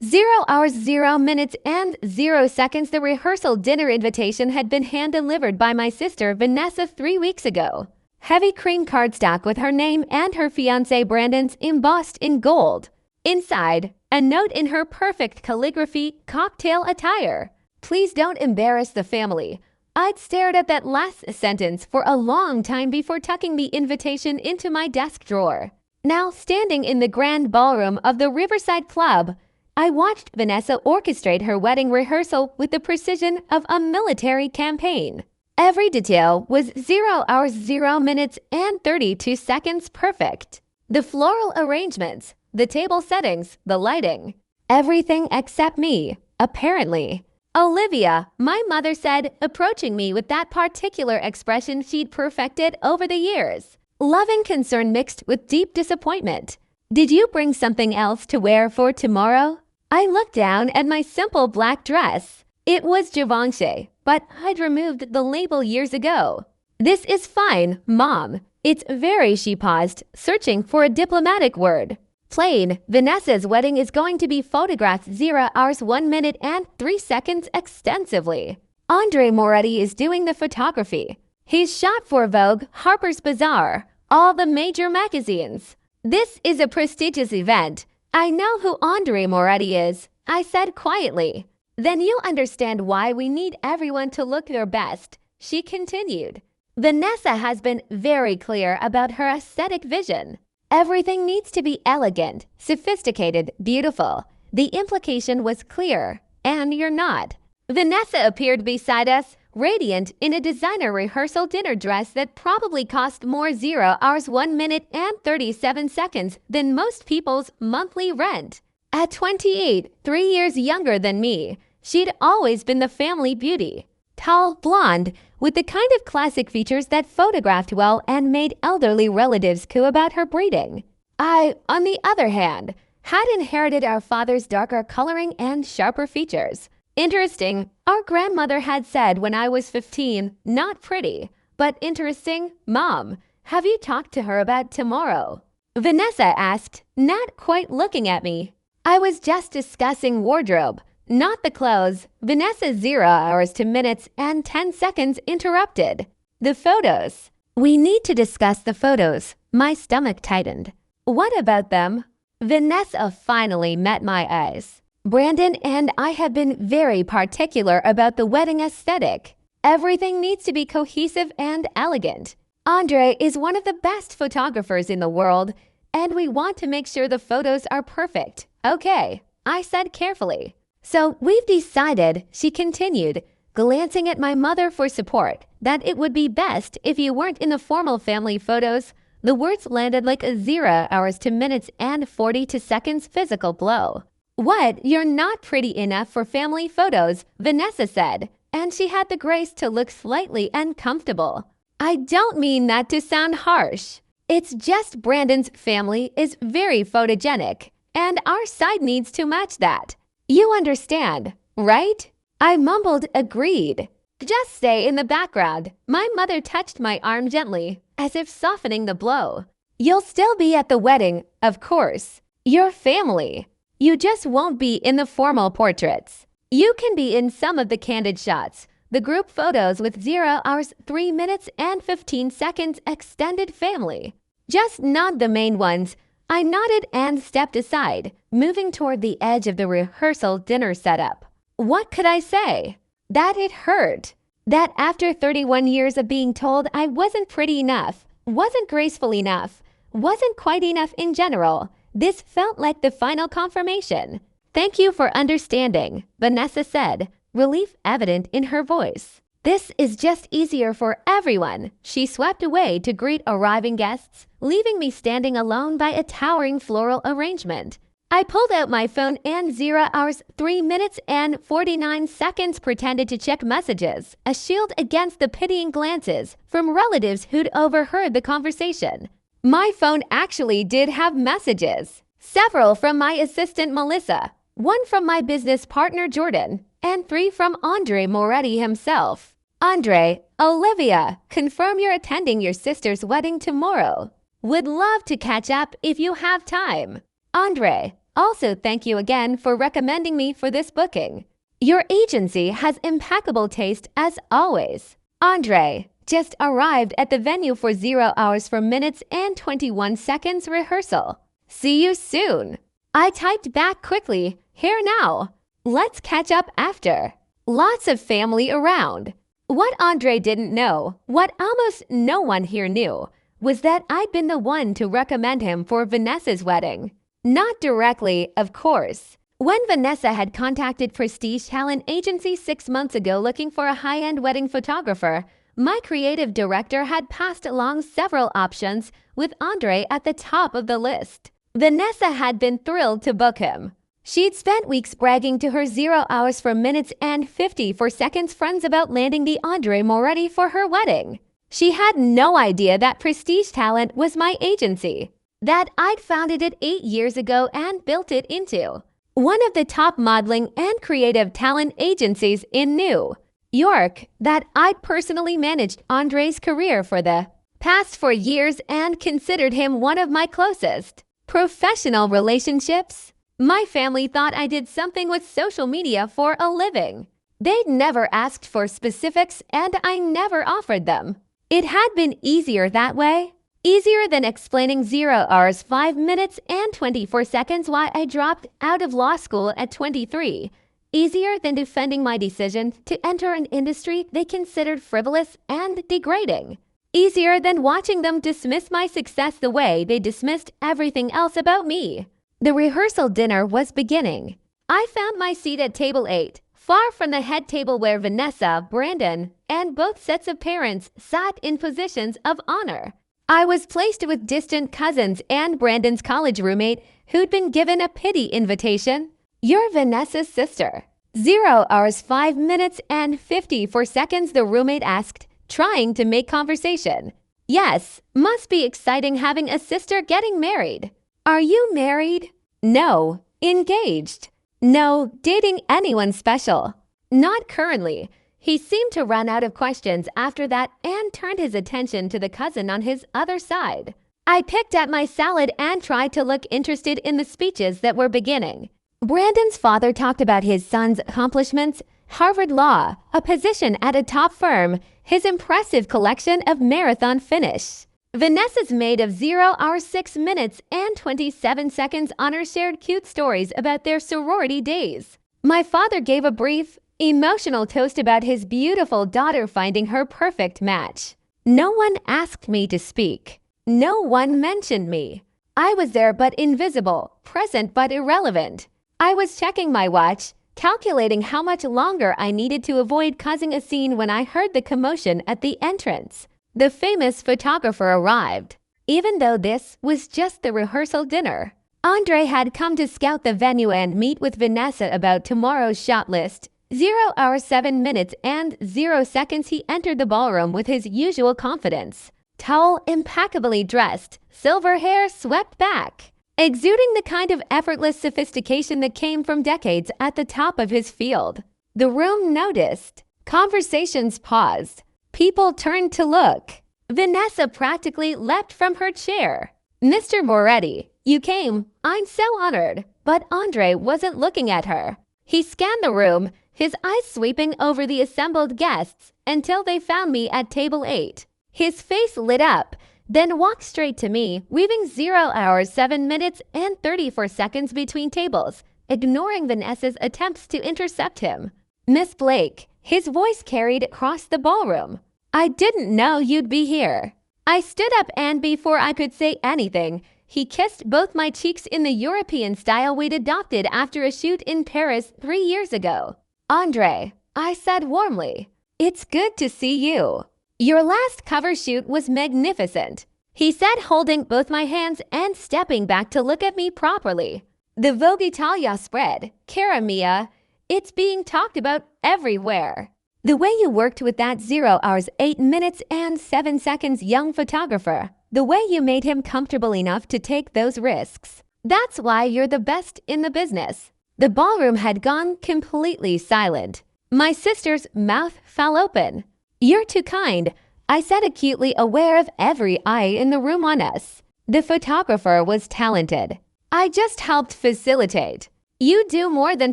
0 hours, 0 minutes, and 0 seconds. The rehearsal dinner invitation had been hand-delivered by my sister Vanessa 3 weeks ago. Heavy cream cardstock with her name and her fiancé Brandon's embossed in gold. Inside, a note in her perfect calligraphy, cocktail attire. Please don't embarrass the family. I'd stared at that last sentence for a long time before tucking the invitation into my desk drawer. Now, standing in the grand ballroom of the Riverside Club, I watched Vanessa orchestrate her wedding rehearsal with the precision of a military campaign. Every detail was 0 hours, 0 minutes, and 32 seconds perfect. The floral arrangements, the table settings, the lighting. Everything except me, apparently. Olivia, my mother said, approaching me with that particular expression she'd perfected over the years. Loving concern mixed with deep disappointment. Did you bring something else to wear for tomorrow? I looked down at my simple black dress. It was Givenchy, but I'd removed the label years ago. This is fine, Mom. It's very, she paused, searching for a diplomatic word. Plain, Vanessa's wedding is going to be photographed 0 hours, 1 minute, and 3 seconds extensively. Andre Moretti is doing the photography. He's shot for Vogue, Harper's Bazaar, all the major magazines. This is a prestigious event. I know who Andre Moretti is, I said quietly. Then you understand why we need everyone to look their best, she continued. Vanessa has been very clear about her aesthetic vision. Everything needs to be elegant, sophisticated, beautiful. The implication was clear, and you're not. Vanessa appeared beside us, radiant in a designer rehearsal dinner dress that probably cost more 0 hours, 1 minute, and 37 seconds than most people's monthly rent. At 28, 3 years younger than me, she'd always been the family beauty. Tall, blonde, with the kind of classic features that photographed well and made elderly relatives coo about her breeding. I, on the other hand, had inherited our father's darker coloring and sharper features. Interesting, our grandmother had said when I was 15, not pretty, but interesting, Mom. Have you talked to her about tomorrow? Vanessa asked, not quite looking at me. I was just discussing wardrobe, not the clothes. Vanessa's 0 hours to minutes and 10 seconds interrupted. The photos. We need to discuss the photos. My stomach tightened. What about them? Vanessa finally met my eyes. Brandon and I have been very particular about the wedding aesthetic. Everything needs to be cohesive and elegant. Andre is one of the best photographers in the world, and we want to make sure the photos are perfect. Okay, I said carefully. So we've decided, she continued, glancing at my mother for support, that it would be best if you weren't in the formal family photos. The words landed like a 0 hours to minutes and 42 seconds physical blow. What? You're not pretty enough for family photos, Vanessa said, and she had the grace to look slightly uncomfortable. I don't mean that to sound harsh. It's just Brandon's family is very photogenic, and our side needs to match that. You understand, right? I mumbled, agreed. Just stay in the background. My mother touched my arm gently, as if softening the blow. You'll still be at the wedding, of course. Your family. You just won't be in the formal portraits. You can be in some of the candid shots, the group photos with 0 hours, 3 minutes, and 15 seconds extended family. Just not the main ones. I nodded and stepped aside, moving toward the edge of the rehearsal dinner setup. What could I say? That it hurt. That after 31 years of being told I wasn't pretty enough, wasn't graceful enough, wasn't quite enough in general, this felt like the final confirmation. Thank you for understanding, Vanessa said, relief evident in her voice. This is just easier for everyone. She swept away to greet arriving guests, leaving me standing alone by a towering floral arrangement. I pulled out my phone and 0 hours, 3 minutes, and 49 seconds pretended to check messages, a shield against the pitying glances from relatives who'd overheard the conversation. My phone actually did have messages. Several from my assistant Melissa, 1 from my business partner Jordan, and 3 from Andre Moretti himself. Andre, Olivia, confirm you're attending your sister's wedding tomorrow. Would love to catch up if you have time. Andre, Also, thank you again for recommending me for this booking. Your agency has impeccable taste as always. Andre just arrived at the venue for 0 hours 4 minutes and 21 seconds rehearsal. See you soon. I typed back quickly, here now. Let's catch up after. Lots of family around. What Andre didn't know, what almost no one here knew, was that I'd been the one to recommend him for Vanessa's wedding. Not directly, of course. When Vanessa had contacted Prestige Talent Agency 6 months ago looking for a high-end wedding photographer, my creative director had passed along several options with Andre at the top of the list. Vanessa had been thrilled to book him. She'd spent weeks bragging to her 0 hours 4 minutes and 54 seconds friends about landing the Andre Moretti for her wedding. She had no idea that Prestige Talent was my agency, that I'd founded it 8 years ago and built it into one of the top modeling and creative talent agencies in New York, that I'd personally managed Andre's career for the past 4 years and considered him one of my closest professional relationships. My family thought I did something with social media for a living. They'd never asked for specifics and I never offered them. It had been easier that way. Easier than explaining 0 hours 5 minutes and 24 seconds why I dropped out of law school at 23. Easier than defending my decision to enter an industry they considered frivolous and degrading. Easier than watching them dismiss my success the way they dismissed everything else about me. The rehearsal dinner was beginning. I found my seat at table 8, far from the head table where Vanessa, Brandon, and both sets of parents sat in positions of honor. I was placed with distant cousins and Brandon's college roommate who'd been given a pity invitation. You're Vanessa's sister. 0 hours 5 minutes and 54 seconds, the roommate asked, trying to make conversation. Yes, must be exciting having a sister getting married. Are you married? No. Engaged? No. Dating anyone special? Not currently. He seemed to run out of questions after that and turned his attention to the cousin on his other side. I picked at my salad and tried to look interested in the speeches that were beginning. Brandon's father talked about his son's accomplishments, Harvard Law, a position at a top firm, his impressive collection of marathon finish. Vanessa's maid of 0 hours 6 minutes and 27 seconds honor shared cute stories about their sorority days. My father gave a brief, emotional toast about his beautiful daughter finding her perfect match. No one asked me to speak. No one mentioned me. I was there but invisible, present but irrelevant. I was checking my watch, calculating how much longer I needed to avoid causing a scene when I heard the commotion at the entrance. The famous photographer arrived. Even though this was just the rehearsal dinner, Andre had come to scout the venue and meet with Vanessa about tomorrow's shot list. 0 hours 7 minutes and 0 seconds he entered the ballroom with his usual confidence. Tall, impeccably dressed, silver hair swept back, exuding the kind of effortless sophistication that came from decades at the top of his field. The room noticed. Conversations paused. People turned to look. Vanessa practically leapt from her chair. Mr. Moretti, you came. I'm so honored. But Andre wasn't looking at her. He scanned the room, his eyes sweeping over the assembled guests until they found me at table 8. His face lit up, then walked straight to me, weaving 0 hours 7 minutes and 34 seconds between tables, ignoring Vanessa's attempts to intercept him. Miss Blake, his voice carried across the ballroom. I didn't know you'd be here. I stood up and before I could say anything, he kissed both my cheeks in the European style we'd adopted after a shoot in Paris 3 years ago. Andre, I said warmly, it's good to see you. Your last cover shoot was magnificent, he said, holding both my hands and stepping back to look at me properly. The Vogue Italia spread, cara mia, it's being talked about everywhere. The way you worked with that 0 hours 8 minutes and 7 seconds young photographer, the way you made him comfortable enough to take those risks. That's why you're the best in the business. The ballroom had gone completely silent. My sister's mouth fell open. You're too kind, I said, acutely aware of every eye in the room on us. The photographer was talented. I just helped facilitate. You do more than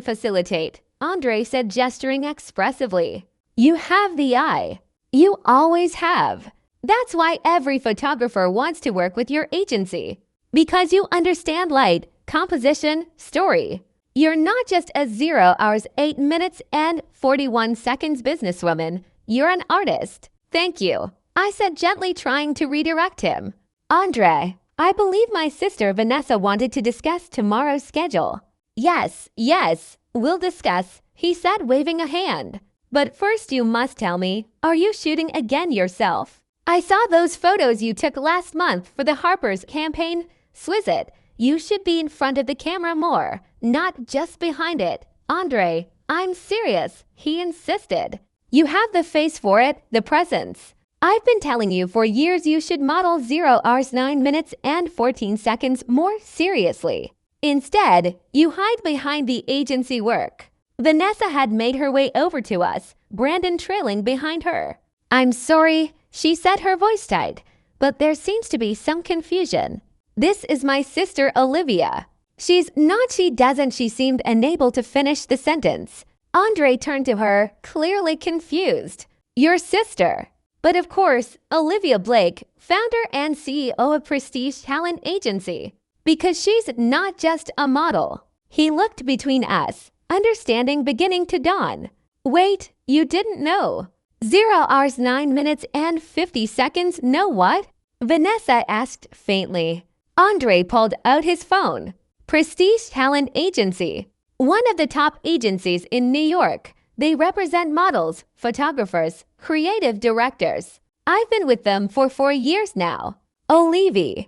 facilitate, Andre said, gesturing expressively. You have the eye. You always have. That's why every photographer wants to work with your agency. Because you understand light, composition, story. You're not just a 0 hours 8 minutes and 41 seconds businesswoman. You're an artist. Thank you, I said, gently, trying to redirect him. Andre, I believe my sister Vanessa wanted to discuss tomorrow's schedule. Yes, we'll discuss, he said, waving a hand. But first you must tell me, are you shooting again yourself? I saw those photos you took last month for the Harper's campaign. Swizzit, you should be in front of the camera more, not just behind it. Andre, I'm serious, he insisted. You have the face for it, the presence. I've been telling you for years you should model 0 hours 9 minutes and 14 seconds more seriously. Instead, you hide behind the agency work. Vanessa had made her way over to us, Brandon trailing behind her. I'm sorry, she said, her voice tight, but there seems to be some confusion. This is my sister Olivia. She seemed unable to finish the sentence. Andre turned to her, clearly confused. Your sister. But of course, Olivia Blake, founder and CEO of Prestige Talent Agency. Because she's not just a model. He looked between us, understanding beginning to dawn. Wait, you didn't know. 0 hours 9 minutes and 50 seconds, know what? Vanessa asked faintly. Andre pulled out his phone. Prestige Talent Agency. One of the top agencies in New York. They represent models, photographers, creative directors. I've been with them for 4 years now. Olivia.